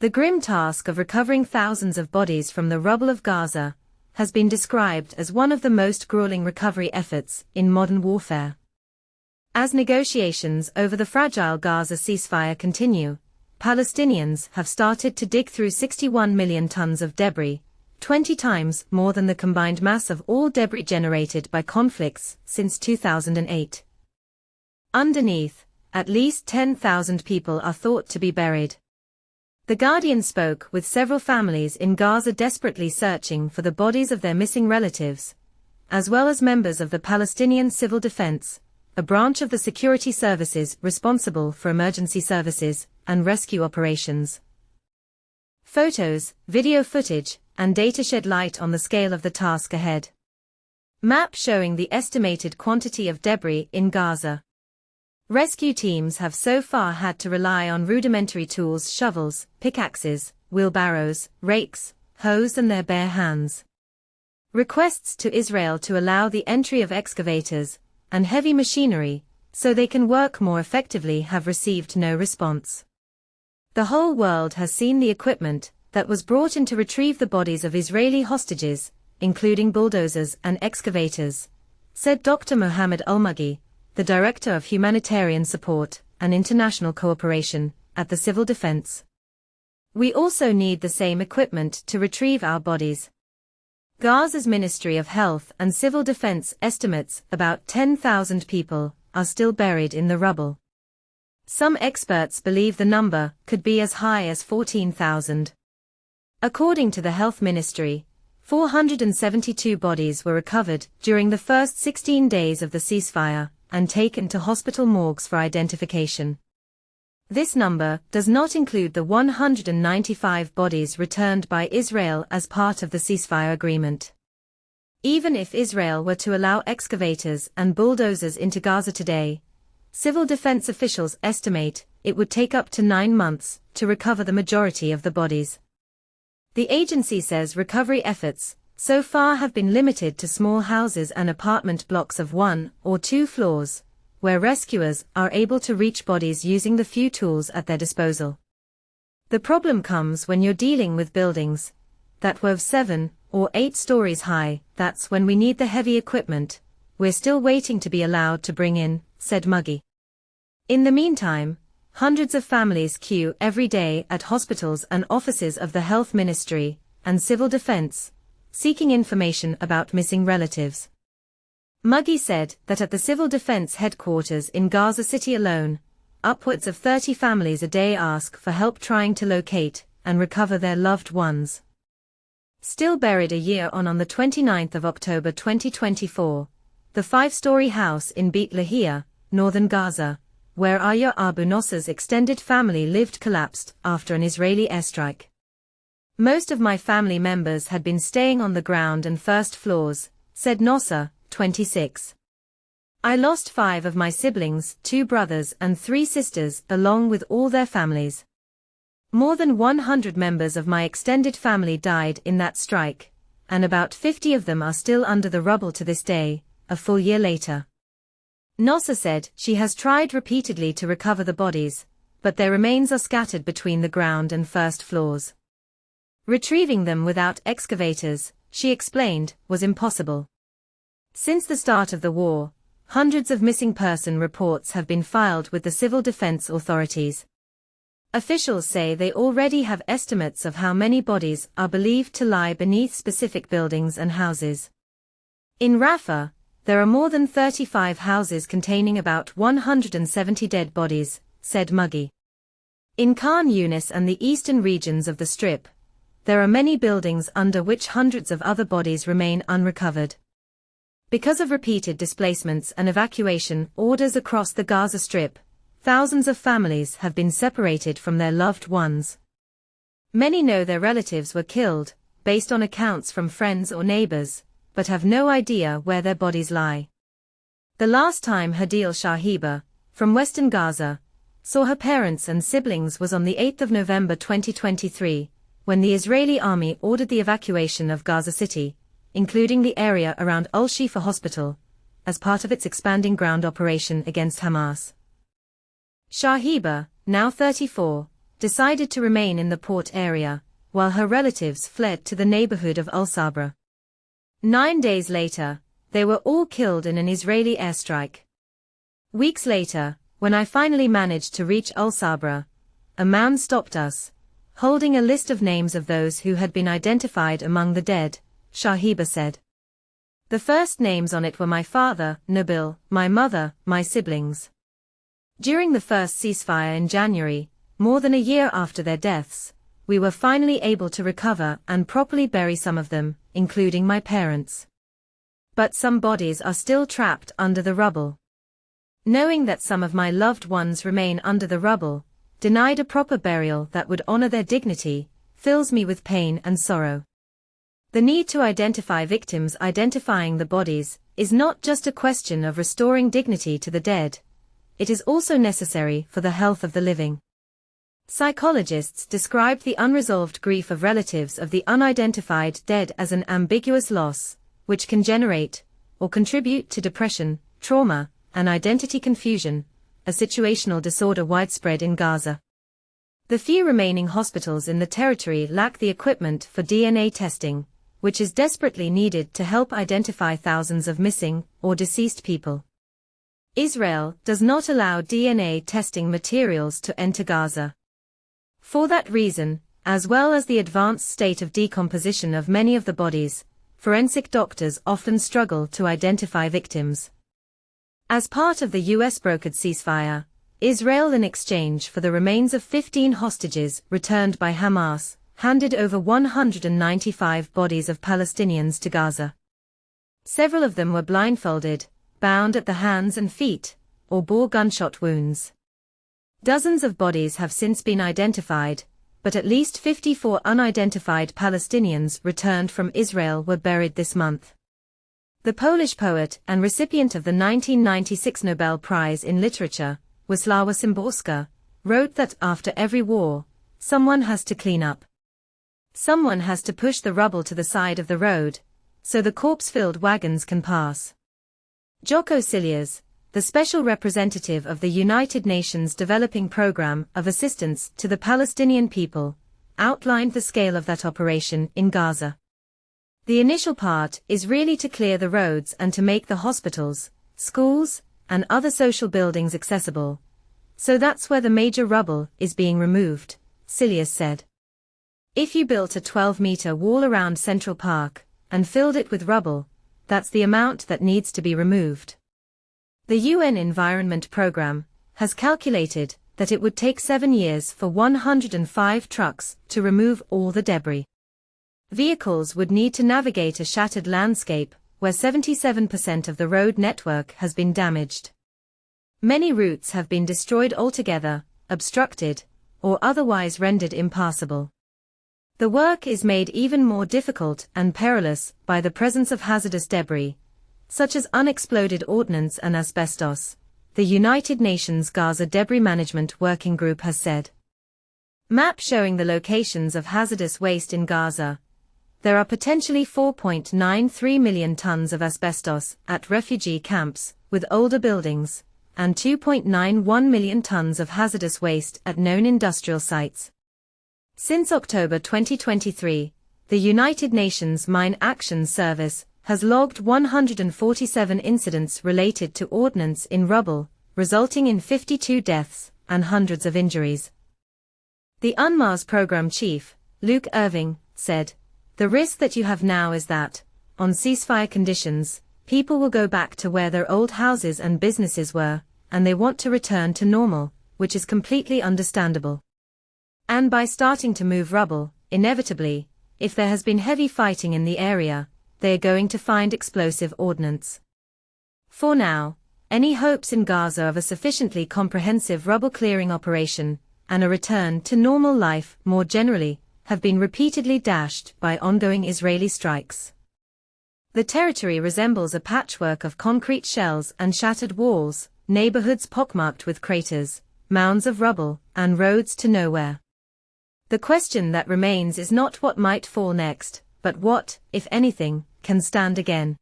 The grim task of recovering thousands of bodies from the rubble of Gaza has been described as one of the most grueling recovery efforts in modern warfare. As negotiations over the fragile Gaza ceasefire continue, Palestinians have started to dig through 61 million tons of debris, 20 times more than the combined mass of all debris generated by conflicts since 2008. Underneath, at least 10,000 people are thought to be buried. The Guardian spoke with several families in Gaza desperately searching for the bodies of their missing relatives, as well as members of the Palestinian Civil Defense, a branch of the security services responsible for emergency services and rescue operations. Photos, video footage, and data shed light on the scale of the task ahead. Map showing the estimated quantity of debris in Gaza. Rescue teams have so far had to rely on rudimentary tools: shovels, pickaxes, wheelbarrows, rakes, hoes, and their bare hands. Requests to Israel to allow the entry of excavators and heavy machinery so they can work more effectively have received no response. The whole world has seen the equipment that was brought in to retrieve the bodies of Israeli hostages, including bulldozers and excavators, said Dr. Mohammed Al-Mughi, the Director of Humanitarian Support and International Cooperation at the Civil Defense. We also need the same equipment to retrieve our bodies. Gaza's Ministry of Health and Civil Defense estimates about 10,000 people are still buried in the rubble. Some experts believe the number could be as high as 14,000. According to the Health Ministry, 472 bodies were recovered during the first 16 days of the ceasefire and taken to hospital morgues for identification. This number does not include the 195 bodies returned by Israel as part of the ceasefire agreement. Even if Israel were to allow excavators and bulldozers into Gaza today, civil defense officials estimate it would take up to 9 months to recover the majority of the bodies. The agency says recovery efforts so far have been limited to small houses and apartment blocks of 1 or 2 floors, where rescuers are able to reach bodies using the few tools at their disposal. The problem comes when you're dealing with buildings that were 7 or 8 stories high. That's when we need the heavy equipment we're still waiting to be allowed to bring in, said Mughi. In the meantime, hundreds of families queue every day at hospitals and offices of the Health Ministry and Civil Defense, seeking information about missing relatives. Mughi said that at the Civil Defense headquarters in Gaza City alone, upwards of 30 families a day ask for help trying to locate and recover their loved ones. Still buried a year on the 29th of October 2024, the 5-story house in Beit Lahia, northern Gaza, where Aya Abu Nosser's extended family lived, collapsed after an Israeli airstrike. Most of my family members had been staying on the ground and first floors, said Nosser, 26. I lost 5 of my siblings, 2 brothers and 3 sisters, along with all their families. More than 100 members of my extended family died in that strike, and about 50 of them are still under the rubble to this day, a full year later. Nosser said she has tried repeatedly to recover the bodies, but their remains are scattered between the ground and first floors. Retrieving them without excavators, she explained, was impossible. Since the start of the war, hundreds of missing person reports have been filed with the civil defense authorities. Officials say they already have estimates of how many bodies are believed to lie beneath specific buildings and houses. In Rafah, there are more than 35 houses containing about 170 dead bodies, said Mughi. In Khan Yunis and the eastern regions of the Strip, there are many buildings under which hundreds of other bodies remain unrecovered. Because of repeated displacements and evacuation orders across the Gaza Strip, thousands of families have been separated from their loved ones. Many know their relatives were killed, based on accounts from friends or neighbors, but have no idea where their bodies lie. The last time Hadil Shahiba, from western Gaza, saw her parents and siblings was on the 8th of November 2023, when the Israeli army ordered the evacuation of Gaza City, including the area around Al-Shifa Hospital, as part of its expanding ground operation against Hamas. Shahiba, now 34, decided to remain in the port area, while her relatives fled to the neighborhood of Al-Sabra. 9 days later, they were all killed in an Israeli airstrike. Weeks later, when I finally managed to reach Al-Sabra, a man stopped us, holding a list of names of those who had been identified among the dead, Shahiba said. The first names on it were my father, Nabil, my mother, my siblings. During the first ceasefire in January, more than a year after their deaths, we were finally able to recover and properly bury some of them, including my parents. But some bodies are still trapped under the rubble. Knowing that some of my loved ones remain under the rubble, denied a proper burial that would honor their dignity, fills me with pain and sorrow. The need to identify victims. Identifying the bodies is not just a question of restoring dignity to the dead. It is also necessary for the health of the living. Psychologists describe the unresolved grief of relatives of the unidentified dead as an ambiguous loss, which can generate or contribute to depression, trauma, and identity confusion, a situational disorder widespread in Gaza. The few remaining hospitals in the territory lack the equipment for DNA testing, which is desperately needed to help identify thousands of missing or deceased people. Israel does not allow DNA testing materials to enter Gaza. For that reason, as well as the advanced state of decomposition of many of the bodies, forensic doctors often struggle to identify victims. As part of the US-brokered ceasefire, Israel, in exchange for the remains of 15 hostages returned by Hamas, handed over 195 bodies of Palestinians to Gaza. Several of them were blindfolded, bound at the hands and feet, or bore gunshot wounds. Dozens of bodies have since been identified, but at least 54 unidentified Palestinians returned from Israel were buried this month. The Polish poet and recipient of the 1996 Nobel Prize in Literature, Wisława Szymborska, wrote that after every war, someone has to clean up. Someone has to push the rubble to the side of the road, so the corpse-filled wagons can pass. Jocko Silias, the special representative of the United Nations Developing Programme of Assistance to the Palestinian people, outlined the scale of that operation in Gaza. The initial part is really to clear the roads and to make the hospitals, schools, and other social buildings accessible. So that's where the major rubble is being removed, Silias said. If you built a 12-meter wall around Central Park and filled it with rubble, that's the amount that needs to be removed. The UN Environment Programme has calculated that it would take 7 years for 105 trucks to remove all the debris. Vehicles would need to navigate a shattered landscape where 77% of the road network has been damaged. Many routes have been destroyed altogether, obstructed, or otherwise rendered impassable. The work is made even more difficult and perilous by the presence of hazardous debris, such as unexploded ordnance and asbestos, the United Nations Gaza Debris Management Working Group has said. Map showing the locations of hazardous waste in Gaza. There are potentially 4.93 million tons of asbestos at refugee camps, with older buildings, and 2.91 million tons of hazardous waste at known industrial sites. Since October 2023, the United Nations Mine Action Service has logged 147 incidents related to ordnance in rubble, resulting in 52 deaths and hundreds of injuries. The UNMA's program chief, Luke Irving, said, "The risk that you have now is that, on ceasefire conditions, people will go back to where their old houses and businesses were, and they want to return to normal, which is completely understandable. And by starting to move rubble, inevitably, if there has been heavy fighting in the area, they are going to find explosive ordnance. For now, any hopes in Gaza of a sufficiently comprehensive rubble clearing operation, and a return to normal life more generally, have been repeatedly dashed by ongoing Israeli strikes. The territory resembles a patchwork of concrete shells and shattered walls, neighborhoods pockmarked with craters, mounds of rubble, and roads to nowhere. The question that remains is not what might fall next, but what, if anything, can stand again.